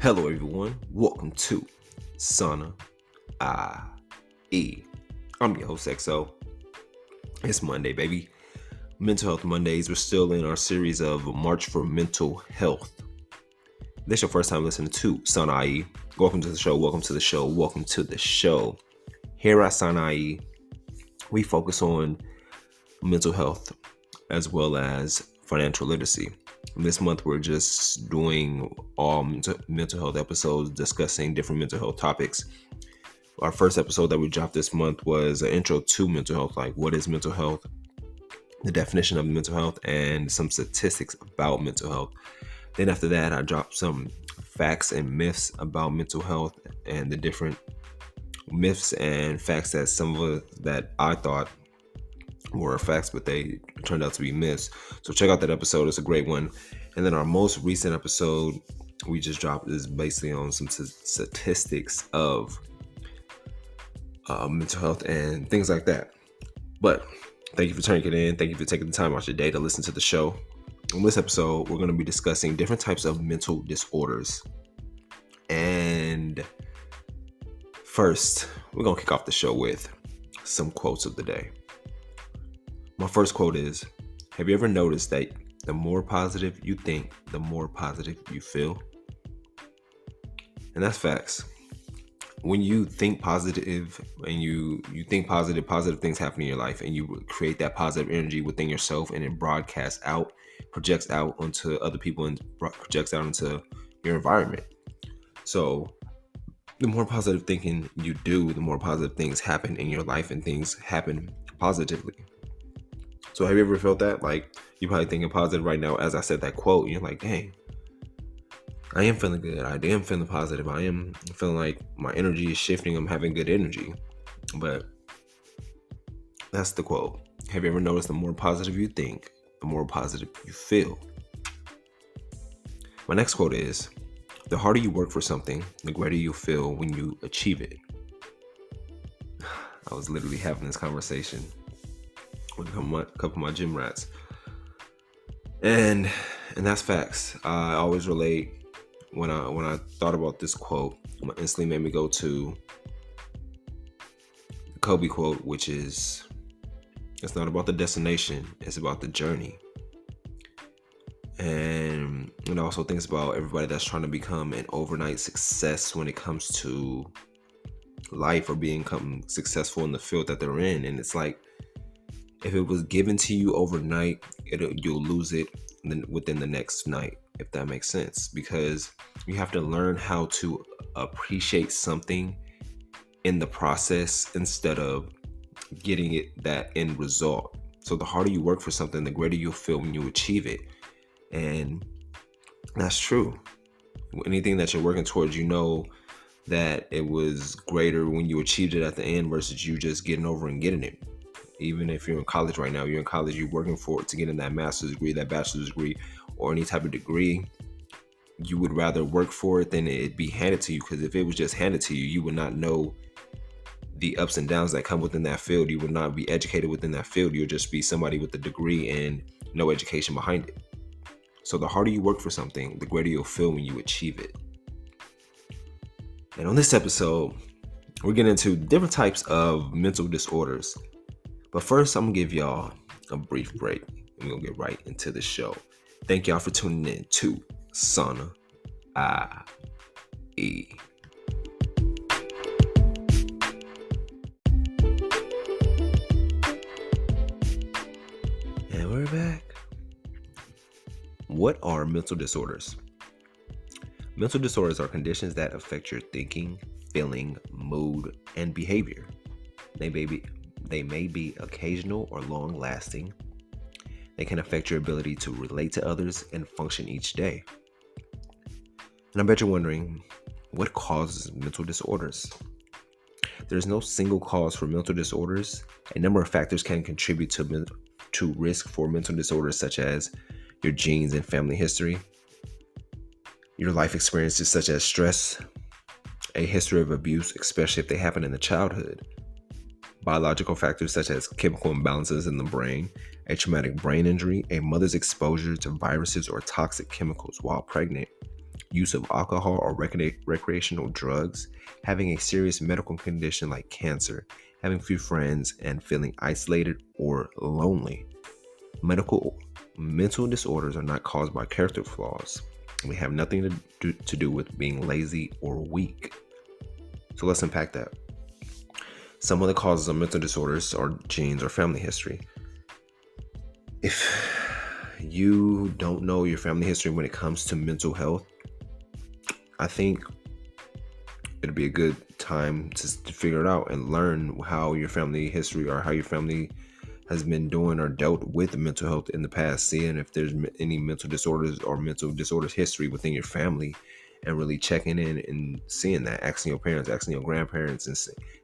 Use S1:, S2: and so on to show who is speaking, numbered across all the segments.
S1: Hello everyone, welcome to Sana IE. I'm your host XO. It's Monday, baby. Mental Health Mondays. We're still in our series of March for Mental Health. If this is your first time listening to Sana IE, welcome to the show, welcome to the show, welcome to the show. Here at Sana IE, we focus on mental health as well as financial literacy. This month, we're just doing all mental health episodes discussing different mental health topics. Our first episode that we dropped this month was an intro to mental health, like what is mental health, the definition of mental health, and some statistics about mental health. Then after that, I dropped some facts and myths about mental health and the different myths and facts that that I thought were facts, but they turned out to be myths. So check out that episode. It's a great one. And then our most recent episode we just dropped is basically on some statistics of mental health and things like that. But thank you for turning it in. Thank you for taking the time out your day to listen to the show. In this episode, we're going to be discussing different types of mental disorders. And first, we're going to kick off the show with some quotes of the day. My first quote is, have you ever noticed that the more positive you think, the more positive you feel? And that's facts. When you think positive and you think positive things happen in your life, and you create that positive energy within yourself, and it broadcasts out, projects out onto other people, and projects out into your environment. So the more positive thinking you do, the more positive things happen in your life, and things happen positively. So have you ever felt that? Like, you're probably thinking positive right now as I said that quote, and you're like, dang, I am feeling good. I am feeling positive. I am feeling like my energy is shifting. I'm having good energy. But that's the quote. Have you ever noticed the more positive you think, the more positive you feel? My next quote is, the harder you work for something, the greater you feel when you achieve it. I was literally having this conversation with a couple of my gym rats. And that's facts. I always relate. When I thought about this quote, it instantly made me go to the Kobe quote, which is, it's not about the destination, it's about the journey. And it also thinks about everybody that's trying to become an overnight success when it comes to life, or become successful in the field that they're in. And it's like, if it was given to you overnight, you'll lose it within the next night, if that makes sense. Because you have to learn how to appreciate something in the process instead of getting it that end result. So the harder you work for something, the greater you'll feel when you achieve it. And that's true. Anything that you're working towards, you know that it was greater when you achieved it at the end versus you just getting over and getting it. Even if you're in college right now, you're working for it to get in that master's degree, that bachelor's degree, or any type of degree. You would rather work for it than it be handed to you, because if it was just handed to you, you would not know the ups and downs that come within that field. You would not be educated within that field. You'll just be somebody with a degree and no education behind it. So the harder you work for something, the greater you'll feel when you achieve it. And on this episode, we're getting into different types of mental disorders. But first, I'm going to give y'all a brief break, and we're going to get right into the show. Thank y'all for tuning in to Sana IE. And we're back. What are mental disorders? Mental disorders are conditions that affect your thinking, feeling, mood, and behavior. They may be occasional or long-lasting. They can affect your ability to relate to others and function each day. And I bet you're wondering, what causes mental disorders? There's no single cause for mental disorders. A number of factors can contribute to risk for mental disorders, such as your genes and family history, your life experiences such as stress, a history of abuse, especially if they happen in the childhood, biological factors such as chemical imbalances in the brain, a traumatic brain injury, a mother's exposure to viruses or toxic chemicals while pregnant, use of alcohol or recreational drugs, having a serious medical condition like cancer, having few friends, and feeling isolated or lonely. Medical mental disorders are not caused by character flaws. They have nothing to do with being lazy or weak. So let's unpack that. Some of the causes of mental disorders are genes or family history. If you don't know your family history when it comes to mental health, I think it'd be a good time to figure it out and learn how your family history or how your family has been doing or dealt with mental health in the past, seeing if there's any mental disorders or mental disorders history within your family, and really checking in and seeing that, asking your parents, asking your grandparents, and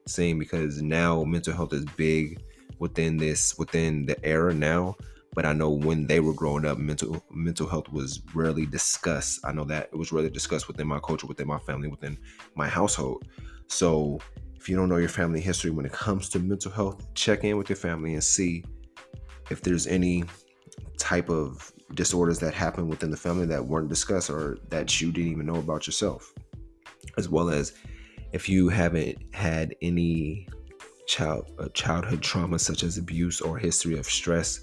S1: seeing, because now mental health is big within the era now. But I know when they were growing up, mental health was rarely discussed. I know that it was rarely discussed within my culture, within my family, within my household. So if you don't know your family history when it comes to mental health, check in with your family and see if there's any type of disorders that happen within the family that weren't discussed or that you didn't even know about yourself. As well as if you haven't had any childhood trauma such as abuse or history of stress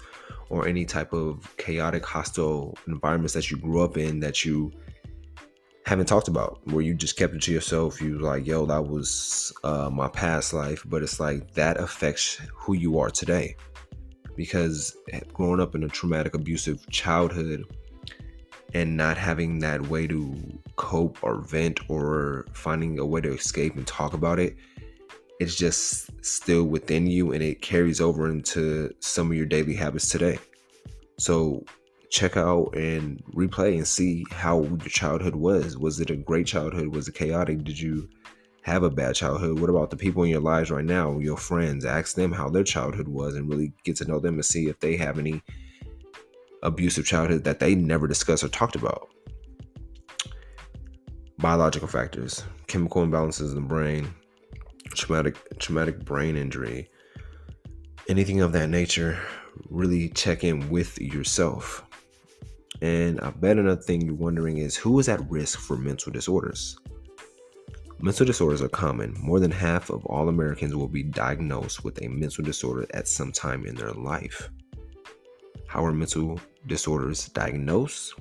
S1: or any type of chaotic, hostile environments that you grew up in that you haven't talked about, where you just kept it to yourself. You like, yo, that was my past life, but it's like that affects who you are today. Because growing up in a traumatic, abusive childhood and not having that way to cope or vent or finding a way to escape and talk about it, it's just still within you, and it carries over into some of your daily habits today. So check out and replay and see how your childhood was. Was it a great childhood? Was it chaotic? Did you have a bad childhood? What about the people in your lives right now, your friends? Ask them how their childhood was and really get to know them and see if they have any abusive childhood that they never discussed or talked about. Biological factors, chemical imbalances in the brain, traumatic brain injury, anything of that nature. Really check in with yourself. And I bet another thing you're wondering is, who is at risk for mental disorders? Mental disorders are common. More than half of all Americans will be diagnosed with a mental disorder at some time in their life. How are mental disorders diagnosed?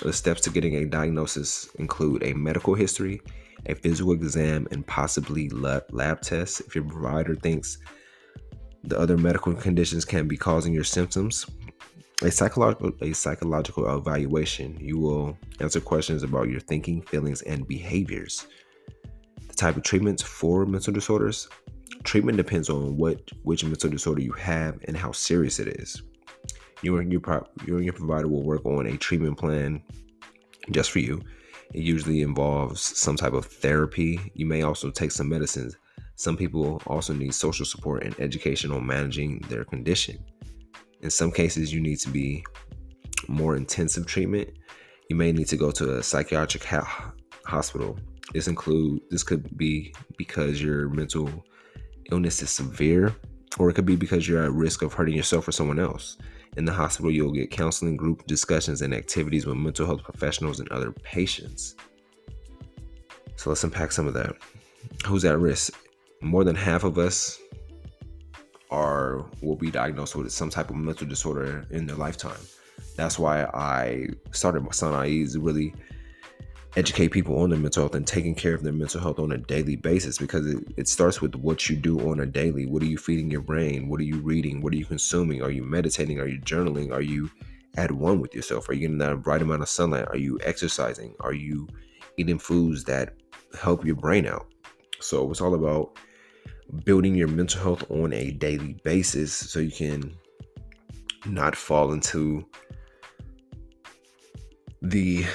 S1: The steps to getting a diagnosis include a medical history, a physical exam, and possibly lab tests. If your provider thinks the other medical conditions can be causing your symptoms, a psychological evaluation. You will answer questions about your thinking, feelings, and behaviors. The type of treatments for mental disorders. Treatment depends on which mental disorder you have and how serious it is. You and your provider will work on a treatment plan just for you. It usually involves some type of therapy. You may also take some medicines. Some people also need social support and education on managing their condition. In some cases, you need to be more intensive treatment. You may need to go to a psychiatric hospital. This could be because your mental illness is severe, or it could be because you're at risk of hurting yourself or someone else. In the hospital, you'll get counseling, group discussions, and activities with mental health professionals and other patients. So let's unpack some of that. Who's at risk? More than half of us will be diagnosed with some type of mental disorder in their lifetime. That's why I started my Son IEs to really educate people on their mental health and taking care of their mental health on a daily basis, because it starts with what you do on a daily. What are you feeding your brain? What are you reading? What are you consuming? Are you meditating? Are you journaling? Are you at one with yourself? Are you getting that right amount of sunlight? Are you exercising? Are you eating foods that help your brain out? So it's all about building your mental health on a daily basis so you can not fall into the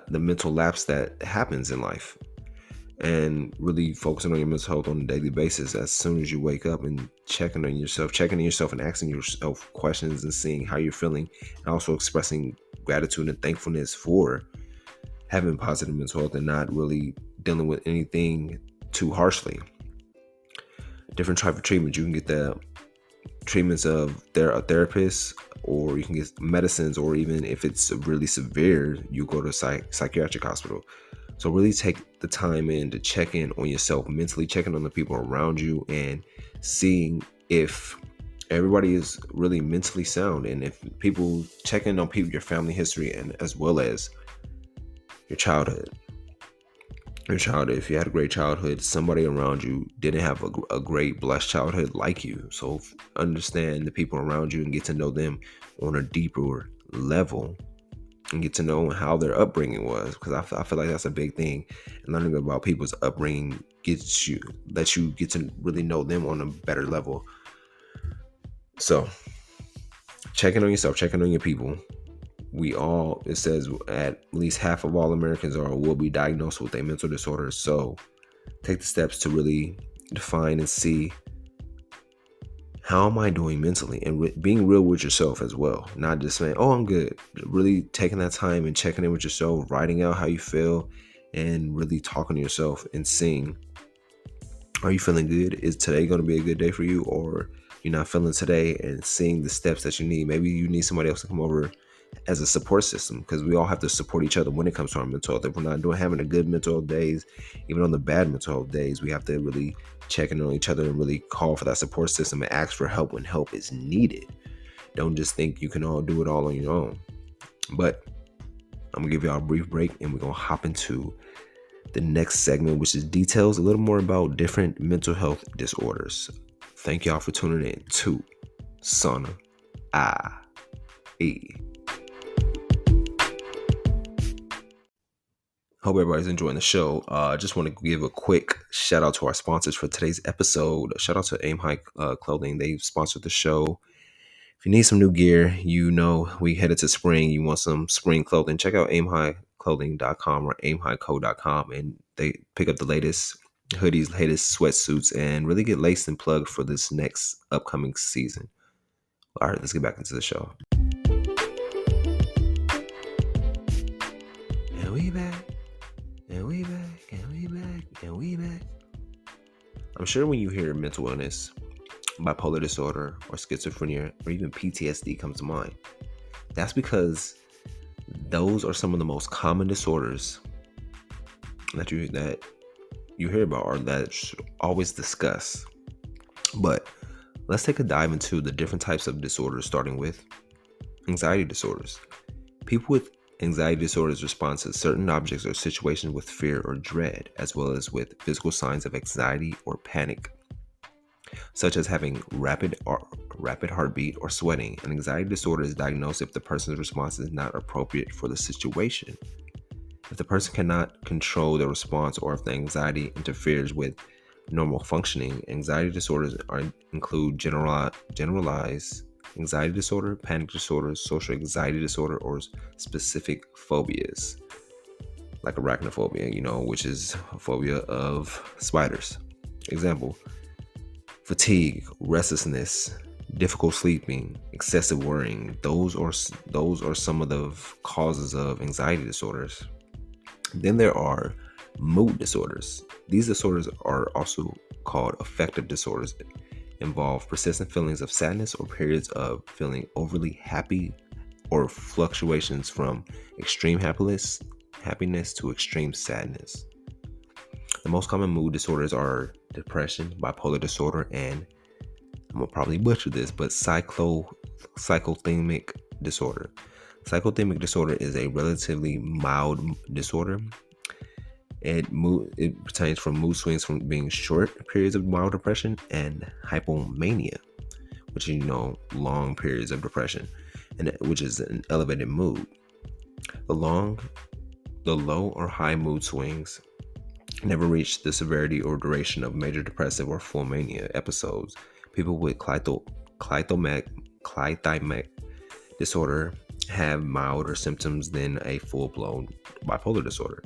S1: mental lapse that happens in life, and really focusing on your mental health on a daily basis. As soon as you wake up and checking in yourself and asking yourself questions and seeing how you're feeling, and also expressing gratitude and thankfulness for having positive mental health and not really dealing with anything too harshly. Different type of treatment. You can get the treatments of a therapist or you can get medicines, or even if it's really severe, you go to psychiatric hospital. So really take the time in to check in on yourself mentally, checking on the people around you, and seeing if everybody is really mentally sound, and if people checking on people, your family history, and as well as your childhood. If you had a great childhood, somebody around you didn't have a great blessed childhood like you. So understand the people around you and get to know them on a deeper level, and get to know how their upbringing was, because I feel like that's a big thing. And learning about people's upbringing lets you get to really know them on a better level. So checking on yourself, checking on your people. It says at least half of all Americans will be diagnosed with a mental disorder. So take the steps to really define and see, how am I doing mentally, and being real with yourself as well. Not just saying, oh, I'm good. Really taking that time and checking in with yourself, writing out how you feel, and really talking to yourself and seeing, are you feeling good? Is today going to be a good day for you, or you're not feeling today? And seeing the steps that you need. Maybe you need somebody else to come over as a support system, because we all have to support each other when it comes to our mental health. If we're not having a good mental health days, even on the bad mental health days, we have to really check in on each other and really call for that support system and ask for help when help is needed. Don't just think you can all do it all on your own. But I'm gonna give y'all a brief break, and we're gonna hop into the next segment, which is details a little more about different mental health disorders. Thank y'all for tuning in to Sauna IE. Hope everybody's enjoying the show. Just want to give a quick shout out to our sponsors for today's episode. Shout out to Aim High Clothing. They sponsored the show. If you need some new gear, we headed to spring. You want some spring clothing, check out aimhighclothing.com or aimhighco.com, and they pick up the latest hoodies, latest sweatsuits, and really get laced and plugged for this next upcoming season. All right, let's get back into the show. And we back. And we back, and we back, and we back. I'm sure when you hear mental illness, bipolar disorder, or schizophrenia, or even PTSD comes to mind. That's because those are some of the most common disorders that you hear about, or that's always discussed. But let's take a dive into the different types of disorders, starting with anxiety disorders. People with anxiety disorders respond to certain objects or situations with fear or dread, as well as with physical signs of anxiety or panic, such as having rapid heartbeat or sweating. An anxiety disorder is diagnosed if the person's response is not appropriate for the situation. If the person cannot control their response, or if the anxiety interferes with normal functioning. Anxiety disorders include generalized anxiety disorder, panic disorder, social anxiety disorder, or specific phobias, like arachnophobia, which is a phobia of spiders. Example: fatigue, restlessness, difficult sleeping, excessive worrying. Those are some of the causes of anxiety disorders. Then there are mood disorders. These disorders are also called affective disorders. Involve persistent feelings of sadness or periods of feeling overly happy, or fluctuations from extreme happiness to extreme sadness. The most common mood disorders are depression, bipolar disorder, and I'm gonna probably butcher this, but cyclothymic disorder. Cyclothymic disorder is a relatively mild disorder. It pertains from mood swings from being short periods of mild depression and hypomania, which is long periods of depression, and which is an elevated mood. The low or high mood swings never reach the severity or duration of major depressive or full mania episodes. People with clythymic disorder have milder symptoms than a full-blown bipolar disorder.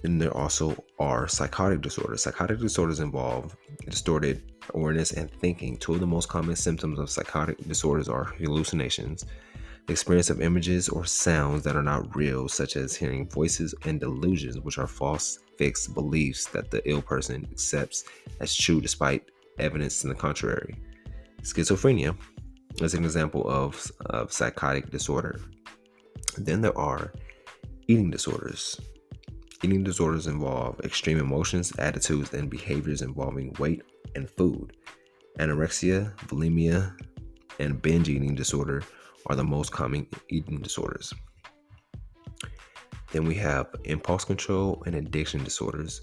S1: Then there also are psychotic disorders. Psychotic disorders involve distorted awareness and thinking. Two of the most common symptoms of psychotic disorders are hallucinations, the experience of images or sounds that are not real, such as hearing voices, and delusions, which are false fixed beliefs that the ill person accepts as true despite evidence to the contrary. Schizophrenia as an example of psychotic disorder. Then there are eating disorders. Eating disorders involve extreme emotions, attitudes, and behaviors involving weight and food. Anorexia, bulimia, and binge eating disorder are the most common eating disorders. Then we have impulse control and addiction disorders.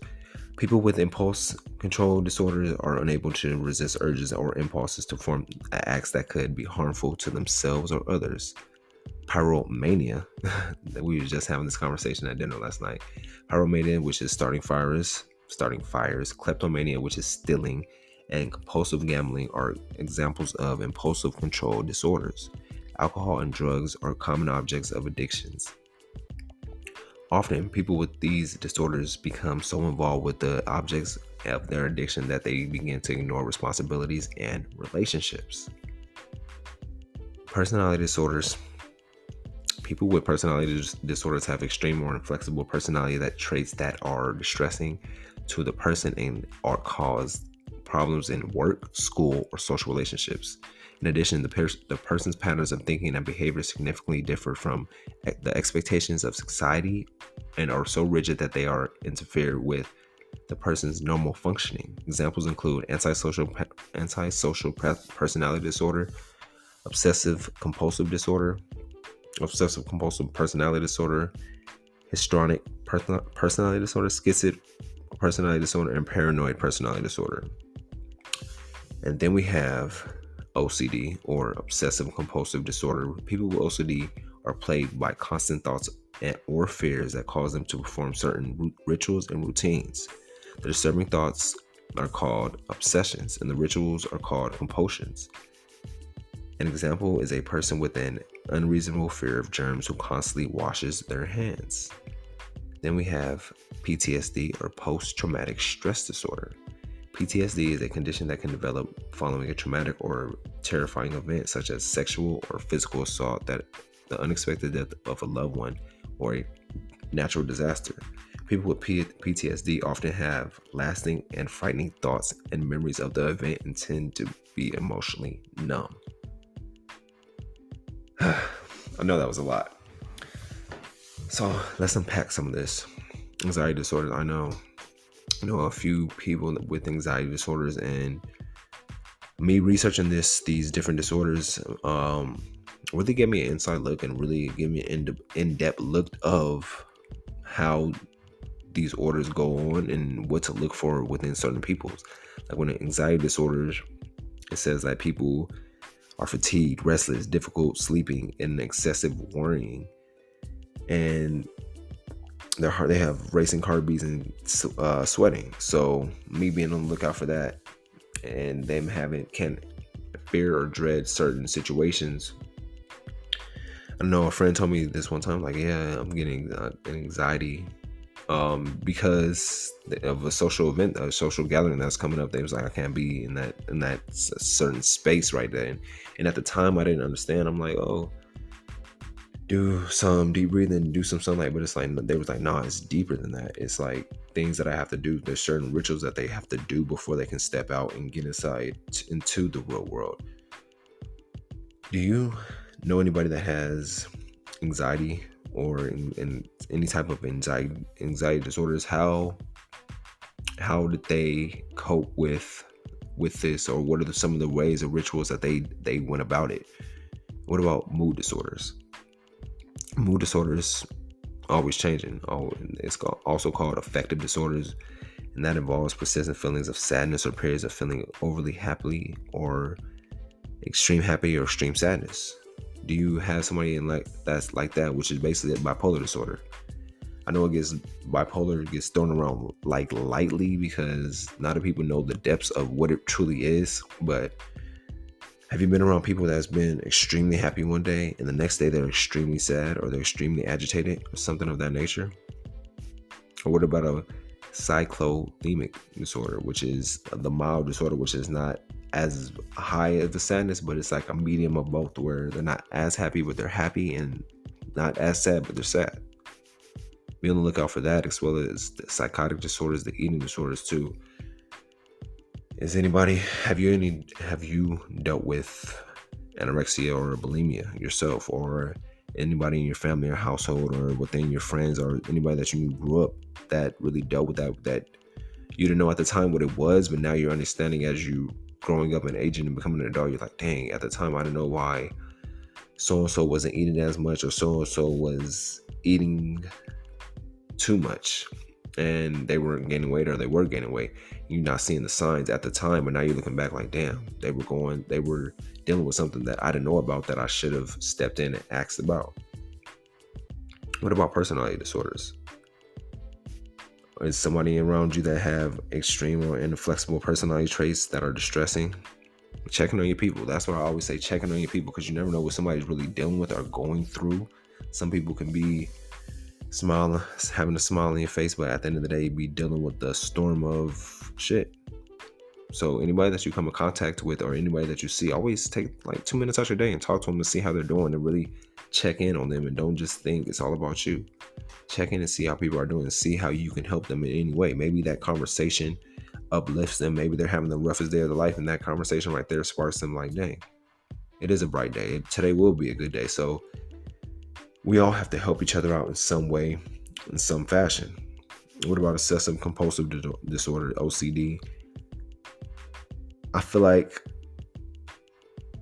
S1: People with impulse control disorders are unable to resist urges or impulses to perform acts that could be harmful to themselves or others. Pyromania, we were just having this conversation at dinner last night. Pyromania, which is starting fires, kleptomania, which is stealing, and compulsive gambling are examples of impulsive control disorders. Alcohol and drugs are common objects of addictions. Often, people with these disorders become so involved with the objects of their addiction that they begin to ignore responsibilities and relationships. Personality disorders. People with personality disorders have extreme or inflexible personality that traits that are distressing to the person and or cause problems in work, school, or social relationships. In addition, the person's patterns of thinking and behavior significantly differ from the expectations of society and are so rigid that they are interfere with the person's normal functioning. Examples include antisocial personality disorder, obsessive compulsive personality disorder, histrionic personality disorder, schizoid personality disorder, and paranoid personality disorder. And then we have OCD, or obsessive compulsive disorder. People with OCD are plagued by constant thoughts or fears that cause them to perform certain rituals and routines. The disturbing thoughts are called obsessions, and the rituals are called compulsions. An example is a person with an unreasonable fear of germs who constantly washes their hands. Then we have PTSD, or post-traumatic stress disorder. PTSD is a condition that can develop following a traumatic or terrifying event such as sexual or physical assault, the unexpected death of a loved one, or a natural disaster. People with PTSD often have lasting and frightening thoughts and memories of the event and tend to be emotionally numb. I know that was a lot. So let's unpack some of this. Anxiety disorders. I know a few people with anxiety disorders, and me researching these different disorders really gave me an inside look and really gave me an in-depth look of how these orders go on and what to look for within certain people's. Like when anxiety disorders, it says that people are fatigued, restless, difficult sleeping, and excessive worrying, and they have racing heartbeats and sweating. So me being on the lookout for that, and them can fear or dread certain situations. I know a friend told me this one time, like, yeah, I'm getting an anxiety because of a social event, a social gathering that's coming up. They was like, I can't be in that certain space right there. And at the time, I didn't understand. I'm like, oh, do some deep breathing, do some sunlight. But it's like, they was like, no, it's deeper than that. It's like things that I have to do. There's certain rituals that they have to do before they can step out and get inside into the real world. Do you know anybody that has anxiety or in any type of anxiety disorders? How did they cope with this, or what are some of the ways or rituals that they went about it? What about mood disorders? Mood disorders always changing. It's also called affective disorders, and that involves persistent feelings of sadness or periods of feeling overly happy or extreme happy or extreme sadness. Do you have somebody that's like that, which is basically bipolar disorder? I know bipolar gets thrown around like lightly because not a people know the depths of what it truly is. But have you been around people that's been extremely happy one day and the next day they're extremely sad or they're extremely agitated or something of that nature? Or what about a cyclothymic disorder, which is the mild disorder, which is not as high of a sadness, but it's like a medium of both, where they're not as happy but they're happy, and not as sad but they're sad. Be on the lookout for that, as well as the psychotic disorders, the eating disorders too. Have you dealt with anorexia or bulimia yourself, or anybody in your family or household or within your friends or anybody that you grew up that really dealt with that you didn't know at the time what it was, but now you're understanding as you growing up and aging and becoming an adult. You're like, dang, at the time I didn't know why so and so wasn't eating as much, or so and so was eating too much and they weren't gaining weight, or they were gaining weight. You're not seeing the signs at the time, but now you're looking back like, damn, they were dealing with something that I didn't know about that I should have stepped in and asked about. What about personality disorders? Is somebody around you that have extreme or inflexible personality traits that are distressing? Checking on your people. That's what I always say, checking on your people, because you never know what somebody's really dealing with or going through. Some people can be smiling, having a smile on your face, but at the end of the day, be dealing with the storm of shit. So anybody that you come in contact with or anybody that you see, always take like 2 minutes out your day and talk to them and see how they're doing, and really check in on them, and don't just think it's all about you. Check in and see how people are doing, and see how you can help them in any way. Maybe that conversation uplifts them. Maybe they're having the roughest day of their life, and that conversation right there sparks them like, dang, it is a bright day. Today will be a good day. So we all have to help each other out in some way, in some fashion. What about obsessive compulsive disorder, OCD? I feel like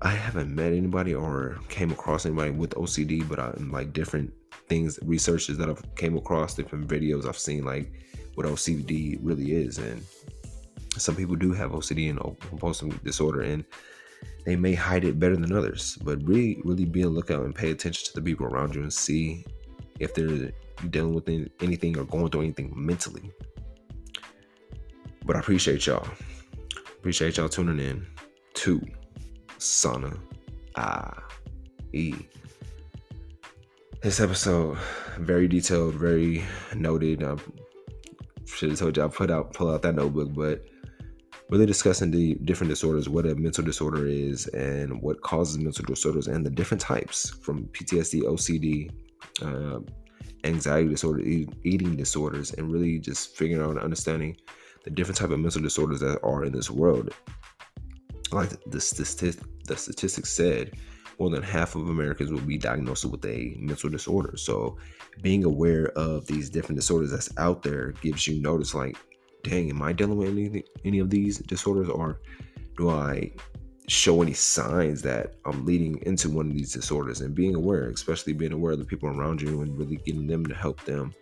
S1: I haven't met anybody or came across anybody with OCD, but I'm like different things, researches that I've came across, different videos I've seen, like what OCD really is. And some people do have OCD and compulsive disorder, and they may hide it better than others. But really be on the lookout and pay attention to the people around you and see if they're dealing with anything or going through anything mentally. But I appreciate y'all. Appreciate y'all tuning in to Sana IE. This episode, very detailed, very noted. I should have told you pull out that notebook, but really discussing the different disorders, what a mental disorder is, and what causes mental disorders, and the different types, from PTSD, OCD, anxiety disorder, eating disorders, and really just figuring out and understanding the different type of mental disorders that are in this world. Like the statistics said, more than half of Americans will be diagnosed with a mental disorder. So being aware of these different disorders that's out there gives you notice, like, dang, am I dealing with any of these disorders, or do I show any signs that I'm leading into one of these disorders? And being aware, especially being aware of the people around you, and really getting them to help them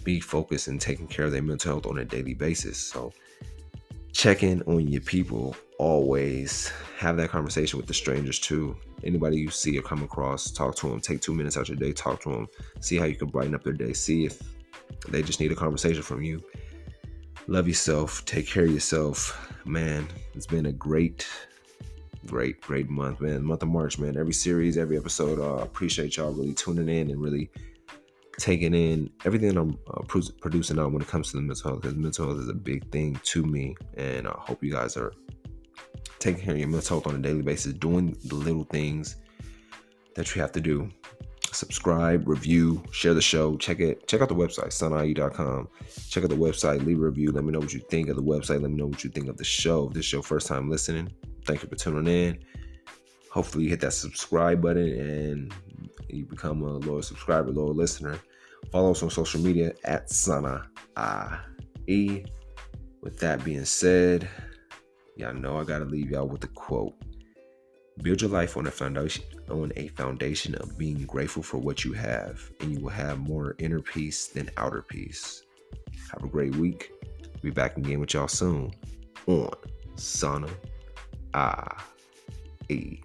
S1: be focused and taking care of their mental health on a daily basis. So check in on your people. Always have that conversation with the strangers too. Anybody you see or come across, talk to them. Take 2 minutes out your day, talk to them. See how you can brighten up their day. See if they just need a conversation from you. Love yourself. Take care of yourself. Man, it's been a great month, man. Month of March, man. Every series, every episode. I appreciate y'all really tuning in and really taking in everything that I'm producing out when it comes to the mental health, because mental health is a big thing to me, and I hope you guys are taking care of your mental health on a daily basis, doing the little things that you have to do. Subscribe, review, share the show. Check out the website, sunIE.com. Check out the website, leave a review. Let me know what you think of the website. Let me know what you think of the show. If this is your first time listening, thank you for tuning in. Hopefully you hit that subscribe button and you become a loyal subscriber, loyal listener. Follow us on social media at Sana IE. With that being said, y'all know I gotta leave y'all with a quote. Build your life on a foundation of being grateful for what you have, and you will have more inner peace than outer peace. Have a great week. Be back again with y'all soon on Sana IE.